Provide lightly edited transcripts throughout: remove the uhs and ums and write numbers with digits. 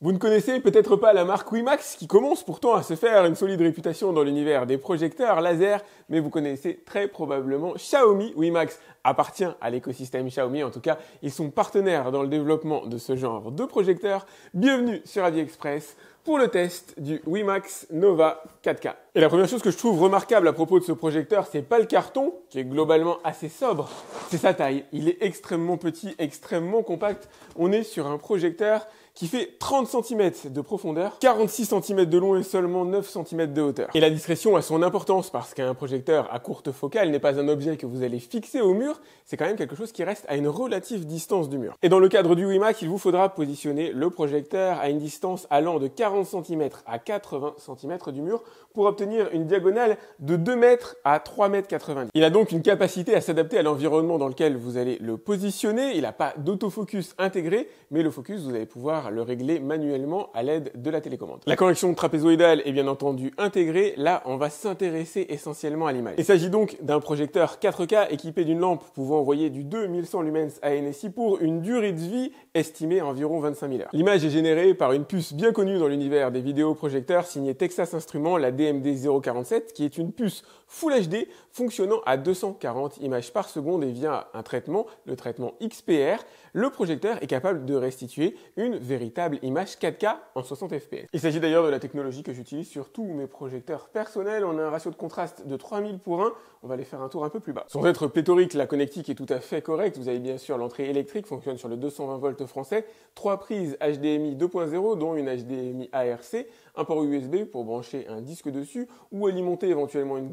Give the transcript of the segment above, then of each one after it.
Vous ne connaissez peut-être pas la marque WiMax qui commence pourtant à se faire une solide réputation dans l'univers des projecteurs laser, mais vous connaissez très probablement Xiaomi. WiMax appartient à l'écosystème Xiaomi, en tout cas ils sont partenaires dans le développement de ce genre de projecteurs. Bienvenue sur AliExpress pour le test du WiMax Nova 4K. Et la première chose que je trouve remarquable à propos de ce projecteur, c'est pas le carton, qui est globalement assez sobre, c'est sa taille. Il est extrêmement petit, extrêmement compact. On est sur un projecteur qui fait 30 cm de profondeur, 46 cm de long et seulement 9 cm de hauteur. Et la discrétion a son importance parce qu'un projecteur à courte focale n'est pas un objet que vous allez fixer au mur, c'est quand même quelque chose qui reste à une relative distance du mur. Et dans le cadre du WiMax, il vous faudra positionner le projecteur à une distance allant de 40 cm à 80 cm du mur pour obtenir une diagonale de 2 mètres à 3,90 m. Il a donc une capacité à s'adapter à l'environnement dans lequel vous allez le positionner. Il n'a pas d'autofocus intégré, mais le focus, vous allez pouvoir le régler manuellement à l'aide de la télécommande. La correction trapézoïdale est bien entendu intégrée. Là, on va s'intéresser essentiellement à l'image. Il s'agit donc d'un projecteur 4K équipé d'une lampe pouvant envoyer du 2100 lumens à NSI pour une durée de vie estimée à environ 25 000 heures. L'image est générée par une puce bien connue dans l'univers des vidéoprojecteurs signée Texas Instruments, la DMD 047, qui est une puce Full HD fonctionnant à 240 images par seconde et via un traitement, le traitement XPR, le projecteur est capable de restituer une véritable image 4K en 60 fps. Il s'agit d'ailleurs de la technologie que j'utilise sur tous mes projecteurs personnels. On a un ratio de contraste de 3000 pour 1. On va aller faire un tour un peu plus bas. Sans être pléthorique, la connectique est tout à fait correcte. Vous avez bien sûr l'entrée électrique, fonctionne sur le 220 volts français, 3 prises HDMI 2.0 dont une HDMI ARC, un port USB pour brancher un disque dessus ou alimenter éventuellement une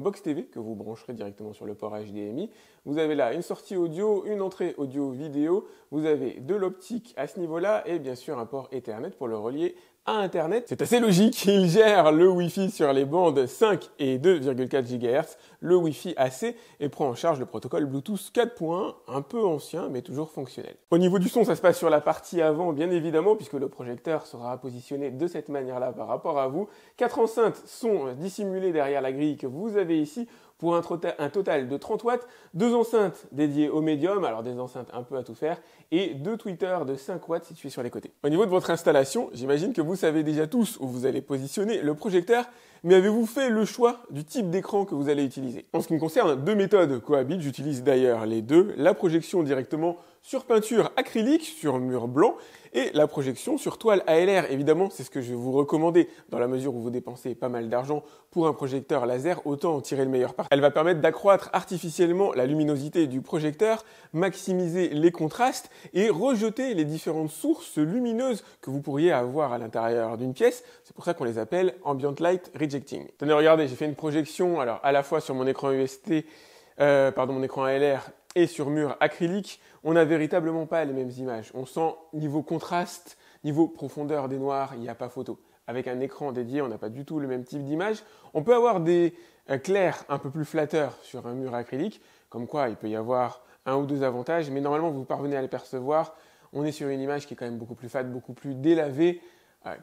box TV que vous brancherez directement sur le port HDMI. Vous avez là une sortie audio, une entrée audio-vidéo, vous avez de l'optique à ce niveau-là et bien sûr un port Ethernet pour le relier à Internet. C'est assez logique, il gère le Wi-Fi sur les bandes 5 et 2,4 GHz, le Wi-Fi AC et prend en charge le protocole Bluetooth 4.1, un peu ancien mais toujours fonctionnel. Au niveau du son, ça se passe sur la partie avant bien évidemment puisque le projecteur sera positionné de cette manière-là par rapport à vous. 4 enceintes sont dissimulées derrière la grille que vous avez ici pour un total de 30 watts, 2 enceintes dédiées au médium, alors des enceintes un peu à tout faire, et 2 tweeters de 5 watts situés sur les côtés. Au niveau de votre installation, j'imagine que vous savez déjà tous où vous allez positionner le projecteur, mais avez-vous fait le choix du type d'écran que vous allez utiliser? En ce qui me concerne, deux méthodes cohabitent, j'utilise d'ailleurs les deux, la projection directement sur peinture acrylique, sur mur blanc, et la projection sur toile ALR. Évidemment, c'est ce que je vais vous recommander dans la mesure où vous dépensez pas mal d'argent pour un projecteur laser, autant en tirer le meilleur parti. Elle va permettre d'accroître artificiellement la luminosité du projecteur, maximiser les contrastes et rejeter les différentes sources lumineuses que vous pourriez avoir à l'intérieur d'une pièce. C'est pour ça qu'on les appelle Ambient Light Rejecting. Tenez, regardez, j'ai fait une projection alors à la fois sur mon écran mon écran ALR et sur mur acrylique. On n'a véritablement pas les mêmes images. On sent niveau contraste, niveau profondeur des noirs, il n'y a pas photo. Avec un écran dédié, on n'a pas du tout le même type d'image. On peut avoir des clairs un peu plus flatteurs sur un mur acrylique, comme quoi il peut y avoir un ou deux avantages, mais normalement vous parvenez à les percevoir. On est sur une image qui est quand même beaucoup plus fade, beaucoup plus délavée,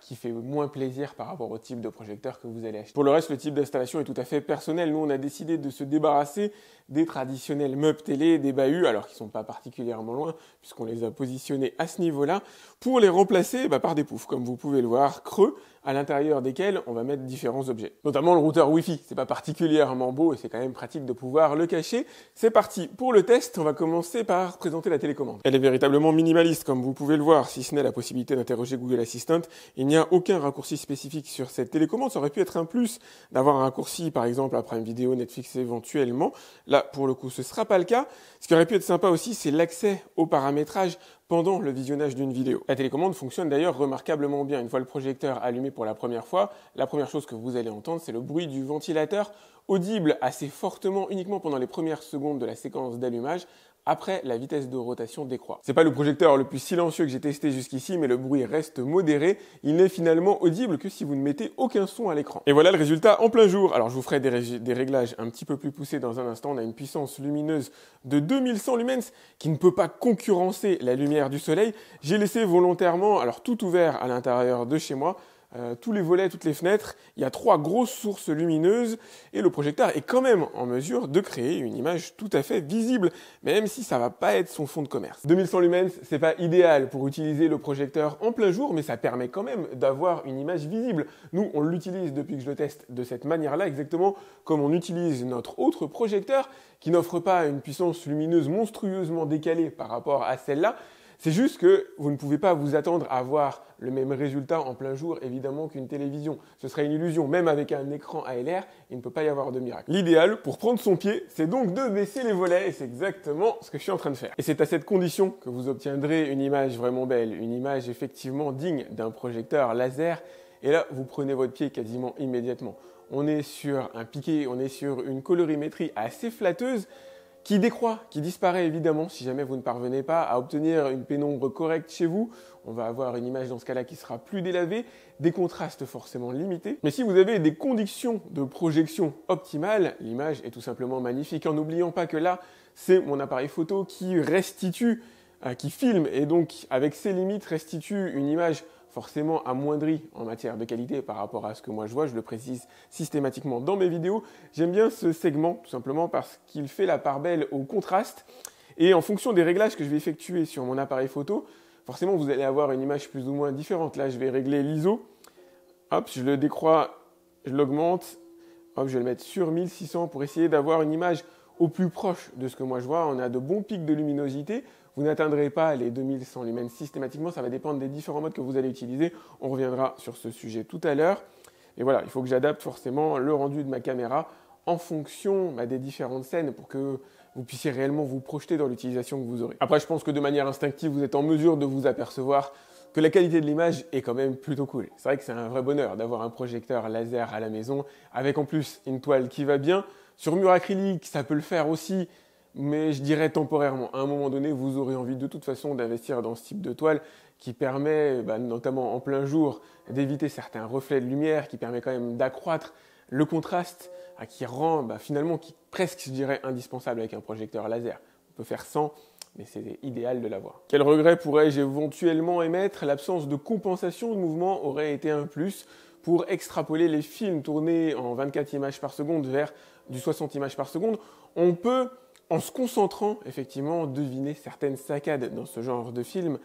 qui fait moins plaisir par rapport au type de projecteur que vous allez acheter. Pour le reste, le type d'installation est tout à fait personnel. Nous, on a décidé de se débarrasser des traditionnels meubles télé, des bahuts, alors qu'ils ne sont pas particulièrement loin, puisqu'on les a positionnés à ce niveau-là, pour les remplacer par des poufs, comme vous pouvez le voir, creux, à l'intérieur desquels on va mettre différents objets. Notamment le routeur Wi-Fi, c'est pas particulièrement beau et c'est quand même pratique de pouvoir le cacher. C'est parti pour le test, on va commencer par présenter la télécommande. Elle est véritablement minimaliste, comme vous pouvez le voir, si ce n'est la possibilité d'interroger Google Assistant. Il n'y a aucun raccourci spécifique sur cette télécommande, ça aurait pu être un plus d'avoir un raccourci, par exemple, à Prime Video, Netflix éventuellement. Là, pour le coup, ce sera pas le cas. Ce qui aurait pu être sympa aussi, c'est l'accès au paramétrage pendant le visionnage d'une vidéo. La télécommande fonctionne d'ailleurs remarquablement bien. Une fois le projecteur allumé pour la première fois, la première chose que vous allez entendre, c'est le bruit du ventilateur, audible assez fortement uniquement pendant les premières secondes de la séquence d'allumage. Après, la vitesse de rotation décroît. C'est pas le projecteur le plus silencieux que j'ai testé jusqu'ici, mais le bruit reste modéré. Il n'est finalement audible que si vous ne mettez aucun son à l'écran. Et voilà le résultat en plein jour. Alors je vous ferai des réglages un petit peu plus poussés dans un instant. On a une puissance lumineuse de 2100 lumens qui ne peut pas concurrencer la lumière du soleil. J'ai laissé volontairement, alors tout ouvert à l'intérieur de chez moi, tous les volets, toutes les fenêtres, il y a 3 grosses sources lumineuses et le projecteur est quand même en mesure de créer une image tout à fait visible, même si ça va pas être son fond de commerce. 2100 lumens, c'est pas idéal pour utiliser le projecteur en plein jour, mais ça permet quand même d'avoir une image visible. Nous, on l'utilise depuis que je le teste de cette manière-là, exactement comme on utilise notre autre projecteur qui n'offre pas une puissance lumineuse monstrueusement décalée par rapport à celle-là. C'est juste que vous ne pouvez pas vous attendre à avoir le même résultat en plein jour, évidemment, qu'une télévision. Ce serait une illusion. Même avec un écran ALR, il ne peut pas y avoir de miracle. L'idéal, pour prendre son pied, c'est donc de baisser les volets, et c'est exactement ce que je suis en train de faire. Et c'est à cette condition que vous obtiendrez une image vraiment belle, une image effectivement digne d'un projecteur laser. Et là, vous prenez votre pied quasiment immédiatement. On est sur un piqué, on est sur une colorimétrie assez flatteuse, qui décroît, qui disparaît évidemment si jamais vous ne parvenez pas à obtenir une pénombre correcte chez vous. On va avoir une image dans ce cas-là qui sera plus délavée, des contrastes forcément limités. Mais si vous avez des conditions de projection optimales, l'image est tout simplement magnifique. En n'oubliant pas que là, c'est mon appareil photo qui restitue, qui filme et donc avec ses limites restitue une image forcément amoindri en matière de qualité par rapport à ce que moi je vois, je le précise systématiquement dans mes vidéos. J'aime bien ce segment tout simplement parce qu'il fait la part belle au contraste et en fonction des réglages que je vais effectuer sur mon appareil photo, forcément vous allez avoir une image plus ou moins différente. Là je vais régler l'ISO, hop, je le décroît, je l'augmente, hop, je vais le mettre sur 1600 pour essayer d'avoir une image au plus proche de ce que moi je vois. On a de bons pics de luminosité. Vous n'atteindrez pas les 2100 lumens systématiquement, ça va dépendre des différents modes que vous allez utiliser. On reviendra sur ce sujet tout à l'heure. Et voilà, il faut que j'adapte forcément le rendu de ma caméra en fonction des différentes scènes pour que vous puissiez réellement vous projeter dans l'utilisation que vous aurez. Après, je pense que de manière instinctive, vous êtes en mesure de vous apercevoir que la qualité de l'image est quand même plutôt cool. C'est vrai que c'est un vrai bonheur d'avoir un projecteur laser à la maison, avec en plus une toile qui va bien. Sur mur acrylique, ça peut le faire aussi, mais je dirais temporairement. À un moment donné, vous aurez envie de toute façon d'investir dans ce type de toile qui permet, notamment en plein jour, d'éviter certains reflets de lumière, qui permet quand même d'accroître le contraste, qui rend finalement, qui presque, je dirais, indispensable avec un projecteur laser. On peut faire sans, mais c'est idéal de l'avoir. Quel regret pourrais-je éventuellement émettre? L'absence de compensation de mouvement aurait été un plus pour extrapoler les films tournés en 24 images par seconde vers du 60 images par seconde. On peut, en se concentrant, effectivement, deviner certaines saccades dans ce genre de film.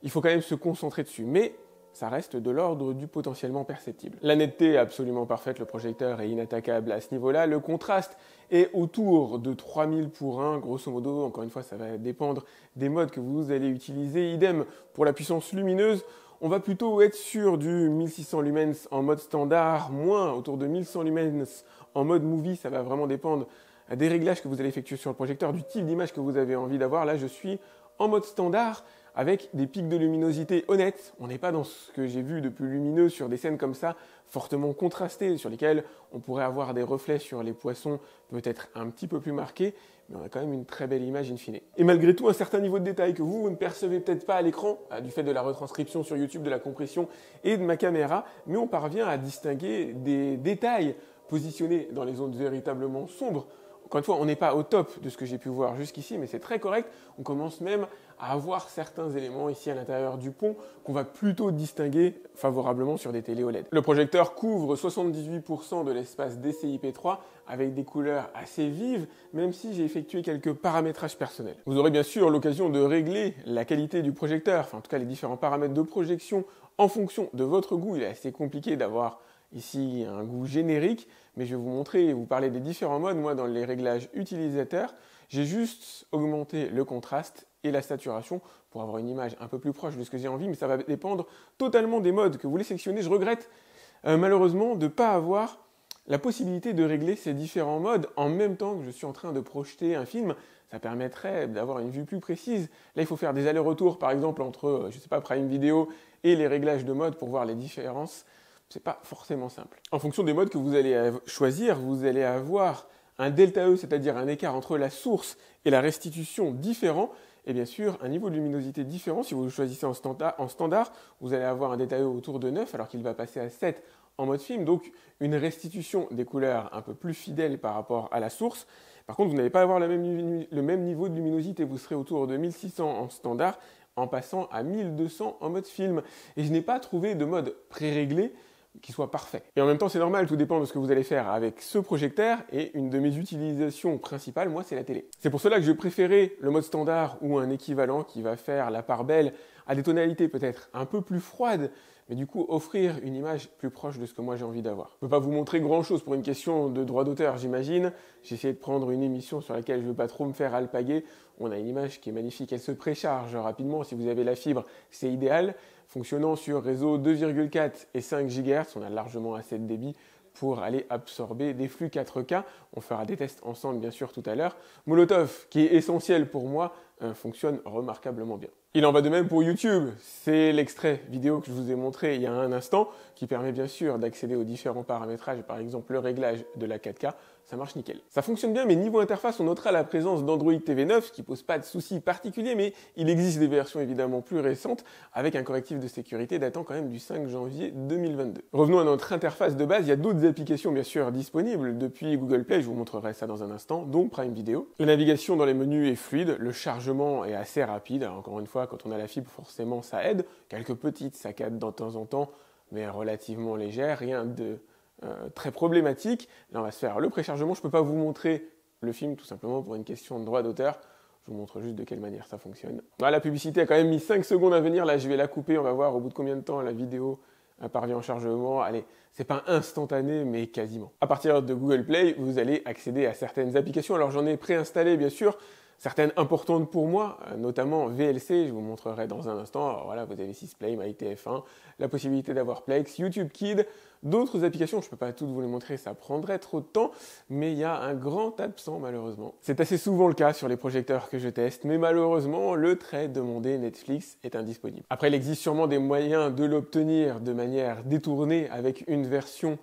Il faut quand même se concentrer dessus, mais ça reste de l'ordre du potentiellement perceptible. La netteté est absolument parfaite, le projecteur est inattaquable à ce niveau-là. Le contraste est autour de 3000 pour 1, grosso modo. Encore une fois, ça va dépendre des modes que vous allez utiliser. Idem pour la puissance lumineuse. On va plutôt être sur du 1600 lumens en mode standard, moins autour de 1100 lumens en mode movie. Ça va vraiment dépendre des réglages que vous allez effectuer sur le projecteur, du type d'image que vous avez envie d'avoir. Là, je suis en mode standard avec des pics de luminosité honnêtes. On n'est pas dans ce que j'ai vu de plus lumineux sur des scènes comme ça, fortement contrastées, sur lesquelles on pourrait avoir des reflets sur les poissons peut-être un petit peu plus marqués, mais on a quand même une très belle image in fine. Et malgré tout, un certain niveau de détail que vous ne percevez peut-être pas à l'écran, du fait de la retranscription sur YouTube, de la compression et de ma caméra, mais on parvient à distinguer des détails positionnés dans les zones véritablement sombres. Encore une fois, on n'est pas au top de ce que j'ai pu voir jusqu'ici, mais c'est très correct. On commence même à avoir certains éléments ici à l'intérieur du pont qu'on va plutôt distinguer favorablement sur des télé OLED. Le projecteur couvre 78% de l'espace DCI-P3 avec des couleurs assez vives, même si j'ai effectué quelques paramétrages personnels. Vous aurez bien sûr l'occasion de régler la qualité du projecteur, enfin en tout cas les différents paramètres de projection en fonction de votre goût. Il est assez compliqué d'avoir ici un goût générique, mais je vais vous montrer et vous parler des différents modes. Moi, dans les réglages utilisateurs, j'ai juste augmenté le contraste et la saturation pour avoir une image un peu plus proche de ce que j'ai envie, mais ça va dépendre totalement des modes que vous voulez sélectionner. Je regrette malheureusement de ne pas avoir la possibilité de régler ces différents modes en même temps que je suis en train de projeter un film. Ça permettrait d'avoir une vue plus précise. Là, il faut faire des allers-retours, par exemple, entre, Prime Video et les réglages de mode pour voir les différences. C'est pas forcément simple. En fonction des modes que vous allez choisir, vous allez avoir un delta E, c'est-à-dire un écart entre la source et la restitution différent, et bien sûr un niveau de luminosité différent. Si vous le choisissez en standard, vous allez avoir un delta E autour de 9, alors qu'il va passer à 7 en mode film, donc une restitution des couleurs un peu plus fidèle par rapport à la source. Par contre, vous n'allez pas avoir le même niveau de luminosité, vous serez autour de 1600 en standard, en passant à 1200 en mode film. Et je n'ai pas trouvé de mode pré-réglé qui soit parfait. Et en même temps, c'est normal, tout dépend de ce que vous allez faire avec ce projecteur. Et une de mes utilisations principales, moi, c'est la télé. C'est pour cela que je préférais le mode standard ou un équivalent qui va faire la part belle à des tonalités peut-être un peu plus froides, mais du coup offrir une image plus proche de ce que moi j'ai envie d'avoir. Je ne peux pas vous montrer grand-chose pour une question de droit d'auteur, j'imagine. J'ai essayé de prendre une émission sur laquelle je ne veux pas trop me faire alpaguer. On a une image qui est magnifique, elle se précharge rapidement. Si vous avez la fibre, c'est idéal. Fonctionnant sur réseau 2,4 et 5 GHz, on a largement assez de débit pour aller absorber des flux 4K. On fera des tests ensemble, bien sûr, tout à l'heure. Molotov, qui est essentiel pour moi, fonctionne remarquablement bien. Il en va de même pour YouTube. C'est l'extrait vidéo que je vous ai montré il y a un instant, qui permet bien sûr d'accéder aux différents paramétrages, par exemple le réglage de la 4K. Ça marche nickel. Ça fonctionne bien, mais niveau interface, on notera la présence d'Android TV 9, ce qui pose pas de soucis particuliers, mais il existe des versions évidemment plus récentes, avec un correctif de sécurité datant quand même du 5 janvier 2022. Revenons à notre interface de base. Il y a d'autres applications bien sûr disponibles depuis Google Play, je vous montrerai ça dans un instant, donc Prime Video. La navigation dans les menus est fluide, le chargement est assez rapide. Alors, encore une fois, quand on a la fibre, forcément ça aide. Quelques petites saccades de temps en temps, mais relativement légères, rien de très problématique. Là, on va se faire le préchargement. Je ne peux pas vous montrer le film, tout simplement pour une question de droit d'auteur. Je vous montre juste de quelle manière ça fonctionne. Voilà, la publicité a quand même mis 5 secondes à venir. Là, je vais la couper. On va voir au bout de combien de temps la vidéo parvient en chargement. Allez, c'est pas instantané, mais quasiment. À partir de Google Play, vous allez accéder à certaines applications. Alors, j'en ai préinstallé, bien sûr, certaines importantes pour moi, notamment VLC, je vous montrerai dans un instant. Alors voilà, vous avez Sisplay, MyTF1, la possibilité d'avoir Plex, YouTube Kids, d'autres applications, je ne peux pas toutes vous les montrer, ça prendrait trop de temps, mais il y a un grand absent malheureusement. C'est assez souvent le cas sur les projecteurs que je teste, mais malheureusement, le très demandé Netflix est indisponible. Après, il existe sûrement des moyens de l'obtenir de manière détournée avec une version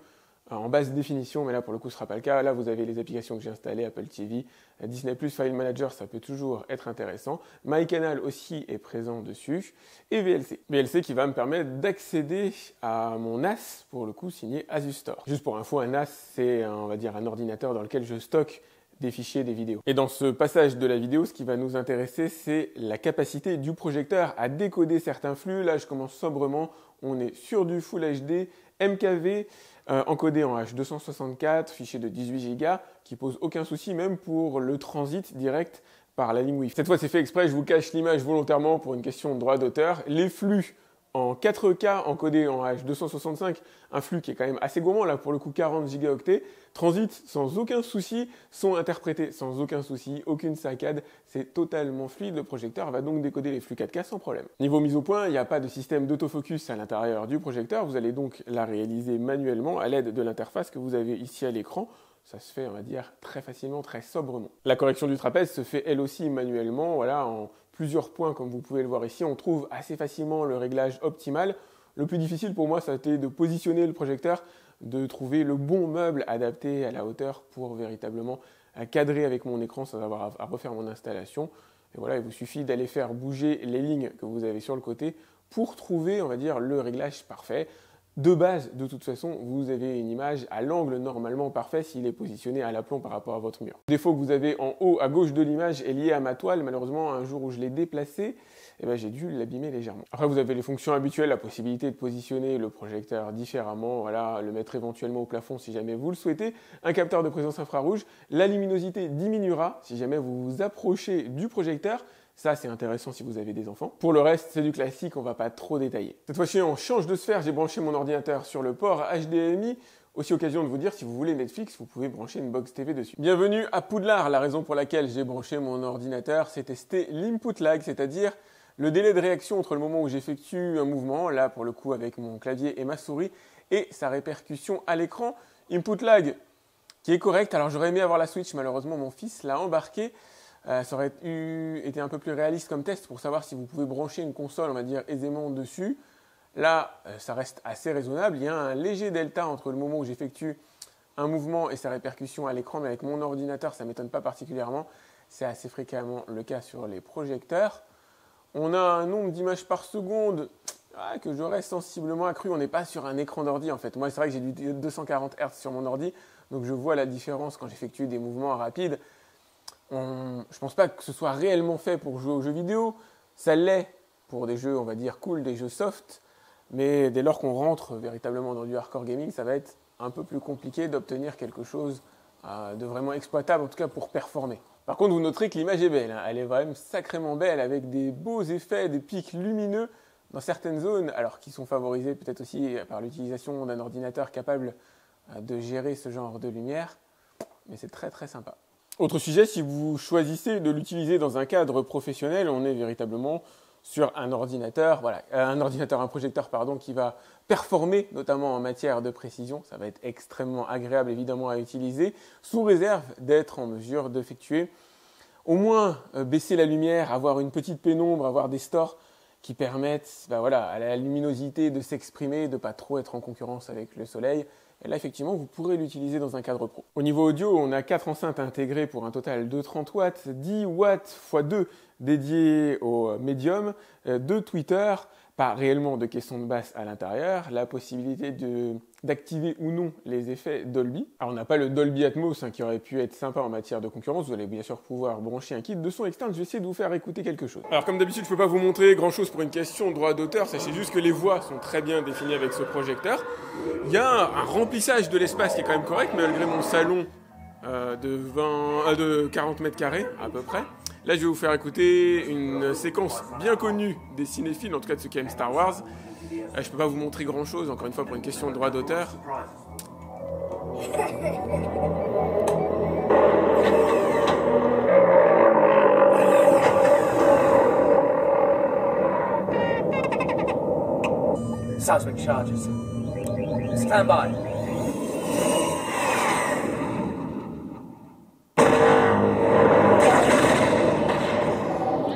en basse définition, mais là pour le coup ce ne sera pas le cas. Là vous avez les applications que j'ai installées, Apple TV, Disney+, File Manager, ça peut toujours être intéressant. MyCanal aussi est présent dessus, et VLC. VLC qui va me permettre d'accéder à mon NAS, pour le coup signé Asus Store. Juste pour info, un NAS c'est on va dire un ordinateur dans lequel je stocke des fichiers, des vidéos. Et dans ce passage de la vidéo, ce qui va nous intéresser, c'est la capacité du projecteur à décoder certains flux. Là, je commence sobrement. On est sur du Full HD, MKV, encodé en H264, fichier de 18 Go, qui pose aucun souci, même pour le transit direct par la ligne Wi-Fi. Cette fois, c'est fait exprès, je vous cache l'image volontairement pour une question de droit d'auteur. Les flux en 4K encodé en H265, un flux qui est quand même assez gourmand, là pour le coup 40 gigaoctets, transit sans aucun souci, sont interprétés sans aucun souci, aucune saccade, c'est totalement fluide, le projecteur va donc décoder les flux 4K sans problème. Niveau mise au point, il n'y a pas de système d'autofocus à l'intérieur du projecteur, vous allez donc la réaliser manuellement à l'aide de l'interface que vous avez ici à l'écran. Ça se fait, on va dire, très facilement, très sobrement. La correction du trapèze se fait elle aussi manuellement, voilà, en plusieurs points comme vous pouvez le voir ici. On trouve assez facilement le réglage optimal. Le plus difficile pour moi, ça a été de positionner le projecteur, de trouver le bon meuble adapté à la hauteur pour véritablement cadrer avec mon écran sans avoir à refaire mon installation. Et voilà, il vous suffit d'aller faire bouger les lignes que vous avez sur le côté pour trouver, on va dire, le réglage parfait. De base, de toute façon, vous avez une image à l'angle normalement parfait s'il est positionné à l'aplomb par rapport à votre mur. Le défaut que vous avez en haut à gauche de l'image est lié à ma toile. Malheureusement, un jour où je l'ai déplacé, j'ai dû l'abîmer légèrement. Après, vous avez les fonctions habituelles, la possibilité de positionner le projecteur différemment, voilà, le mettre éventuellement au plafond si jamais vous le souhaitez. Un capteur de présence infrarouge. La luminosité diminuera si jamais vous vous approchez du projecteur. Ça, c'est intéressant si vous avez des enfants. Pour le reste, c'est du classique, on ne va pas trop détailler. Cette fois-ci, on change de sphère. J'ai branché mon ordinateur sur le port HDMI. Aussi occasion de vous dire, si vous voulez Netflix, vous pouvez brancher une box TV dessus. Bienvenue à Poudlard. La raison pour laquelle j'ai branché mon ordinateur, c'est tester l'input lag, c'est-à-dire le délai de réaction entre le moment où j'effectue un mouvement, là pour le coup avec mon clavier et ma souris, et sa répercussion à l'écran. Input lag qui est correct. Alors j'aurais aimé avoir la Switch, malheureusement mon fils l'a embarqué. Ça aurait été un peu plus réaliste comme test pour savoir si vous pouvez brancher une console, on va dire, aisément dessus. Là, ça reste assez raisonnable. Il y a un léger delta entre le moment où j'effectue un mouvement et sa répercussion à l'écran, mais avec mon ordinateur, ça ne m'étonne pas particulièrement. C'est assez fréquemment le cas sur les projecteurs. On a un nombre d'images par seconde que j'aurais sensiblement accru. On n'est pas sur un écran d'ordi en fait. Moi, c'est vrai que j'ai du 240 Hz sur mon ordi, donc je vois la différence quand j'effectue des mouvements rapides. Je ne pense pas que ce soit réellement fait pour jouer aux jeux vidéo. Ça l'est pour des jeux, on va dire, cool, des jeux soft. mais dès lors qu'on rentre véritablement dans du hardcore gaming, ça va être un peu plus compliqué d'obtenir quelque chose de vraiment exploitable, en tout cas pour performer. Par contre, vous noterez que l'image est belle, hein. Elle est vraiment sacrément belle avec des beaux effets, des pics lumineux dans certaines zones, alors qui sont favorisés peut-être aussi par l'utilisation d'un ordinateur capable de gérer ce genre de lumière, mais c'est très très sympa. Autre sujet, si vous choisissez de l'utiliser dans un cadre professionnel, on est véritablement sur un ordinateur, un projecteur qui va performer, notamment en matière de précision. Ça va être extrêmement agréable évidemment à utiliser, sous réserve d'être en mesure d'effectuer au moins baisser la lumière, avoir une petite pénombre, avoir des stores qui permettent à la luminosité de s'exprimer, de ne pas trop être en concurrence avec le soleil. Et là, effectivement, vous pourrez l'utiliser dans un cadre pro. Au niveau audio, on a 4 enceintes intégrées pour un total de 30 watts, 10 watts x 2 dédiés au médium, 2 tweeters, pas réellement de caisson de basse à l'intérieur, la possibilité d'activer ou non les effets Dolby. Alors on n'a pas le Dolby Atmos qui aurait pu être sympa en matière de concurrence, vous allez bien sûr pouvoir brancher un kit de son externe, je vais essayer de vous faire écouter quelque chose. Alors comme d'habitude, je ne peux pas vous montrer grand chose pour une question de droit d'auteur, sachez juste que les voix sont très bien définies avec ce projecteur. Il y a un remplissage de l'espace qui est quand même correct, malgré mon salon de 40 mètres carrés à peu près. Là, je vais vous faire écouter une séquence bien connue des cinéphiles, en tout cas de ceux qui aiment Star Wars. Je ne peux pas vous montrer grand-chose, encore une fois, pour une question de droit d'auteur. Seismic charges. Stand by.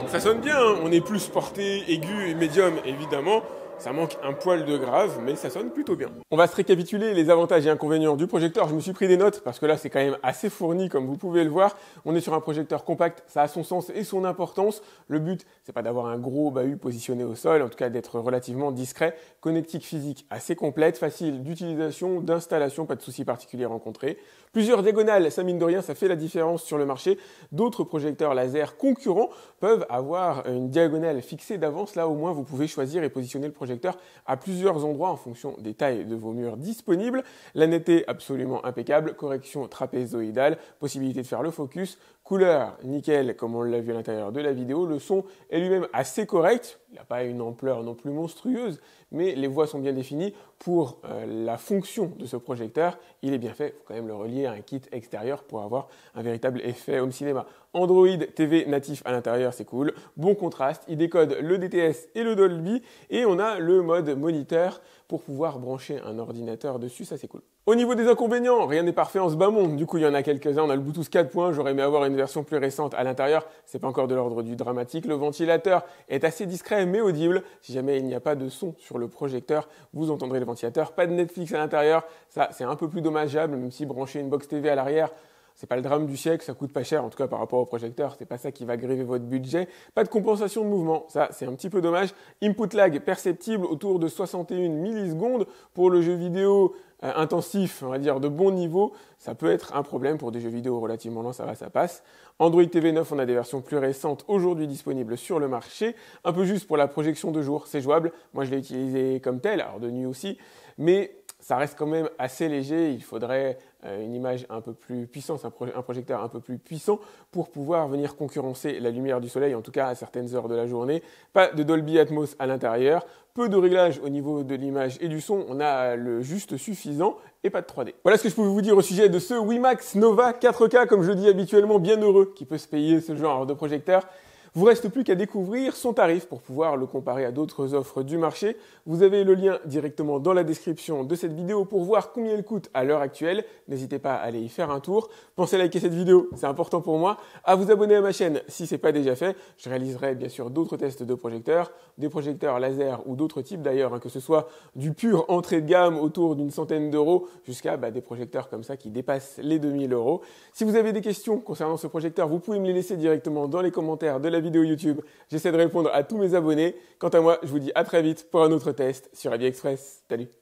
Ça sonne bien, hein. On est plus porté aigu et médium évidemment, ça manque un poil de grave, mais ça sonne plutôt bien. On va se récapituler les avantages et inconvénients du projecteur. Je me suis pris des notes parce que là c'est quand même assez fourni comme vous pouvez le voir. On est sur un projecteur compact, ça a son sens et son importance. Le but c'est pas d'avoir un gros bahut positionné au sol, en tout cas d'être relativement discret. Connectique physique assez complète, facile d'utilisation, d'installation, pas de soucis particuliers rencontrés. Plusieurs diagonales, ça mine de rien, ça fait la différence sur le marché. D'autres projecteurs laser concurrents peuvent avoir une diagonale fixée d'avance. Là, au moins, vous pouvez choisir et positionner le projecteur à plusieurs endroits en fonction des tailles de vos murs disponibles. La netteté absolument impeccable, correction trapézoïdale, possibilité de faire le focus, couleur nickel comme on l'a vu à l'intérieur de la vidéo. Le son est lui-même assez correct. Il n'a pas une ampleur non plus monstrueuse, mais les voix sont bien définies. Pour la fonction de ce projecteur, il est bien fait. Il faut quand même le relier à un kit extérieur pour avoir un véritable effet home cinéma. Android TV natif à l'intérieur, c'est cool. Bon contraste, il décode le DTS et le Dolby. Et on a le mode moniteur pour pouvoir brancher un ordinateur dessus, ça c'est cool. Au niveau des inconvénients, rien n'est parfait en ce bas monde. Du coup, il y en a quelques-uns. On a le Bluetooth 4.1, j'aurais aimé avoir une version plus récente à l'intérieur. C'est pas encore de l'ordre du dramatique. Le ventilateur est assez discret mais audible. Si jamais il n'y a pas de son sur le projecteur, vous entendrez le ventilateur. Pas de Netflix à l'intérieur, ça c'est un peu plus dommageable, même si brancher une box TV à l'arrière, c'est pas le drame du siècle, ça coûte pas cher, en tout cas par rapport au projecteur, c'est pas ça qui va gréver votre budget. Pas de compensation de mouvement, ça c'est un petit peu dommage. Input lag perceptible autour de 61 millisecondes pour le jeu vidéo intensif, on va dire de bon niveau, ça peut être un problème pour des jeux vidéo relativement lents, ça va, ça passe. Android TV 9, on a des versions plus récentes aujourd'hui disponibles sur le marché, un peu juste pour la projection de jour, c'est jouable. Moi je l'ai utilisé comme tel, alors de nuit aussi, mais ça reste quand même assez léger, il faudrait une image un peu plus puissante, un projecteur un peu plus puissant pour pouvoir venir concurrencer la lumière du soleil, en tout cas à certaines heures de la journée. Pas de Dolby Atmos à l'intérieur, peu de réglages au niveau de l'image et du son, on a le juste suffisant et pas de 3D. Voilà ce que je pouvais vous dire au sujet de ce WiMax Nova 4K, comme je dis habituellement, bien heureux qui peut se payer ce genre de projecteur. Vous reste plus qu'à découvrir son tarif pour pouvoir le comparer à d'autres offres du marché. Vous avez le lien directement dans la description de cette vidéo pour voir combien il coûte à l'heure actuelle. N'hésitez pas à aller y faire un tour. Pensez à liker cette vidéo, c'est important pour moi. À vous abonner à ma chaîne si ce n'est pas déjà fait. Je réaliserai bien sûr d'autres tests de projecteurs, des projecteurs laser ou d'autres types d'ailleurs, que ce soit du pur entrée de gamme autour d'une centaine d'euros jusqu'à des projecteurs comme ça qui dépassent les 2000 euros. Si vous avez des questions concernant ce projecteur, vous pouvez me les laisser directement dans les commentaires de la vidéo YouTube. J'essaie de répondre à tous mes abonnés. Quant à moi, je vous dis à très vite pour un autre test sur AviExpress. Salut!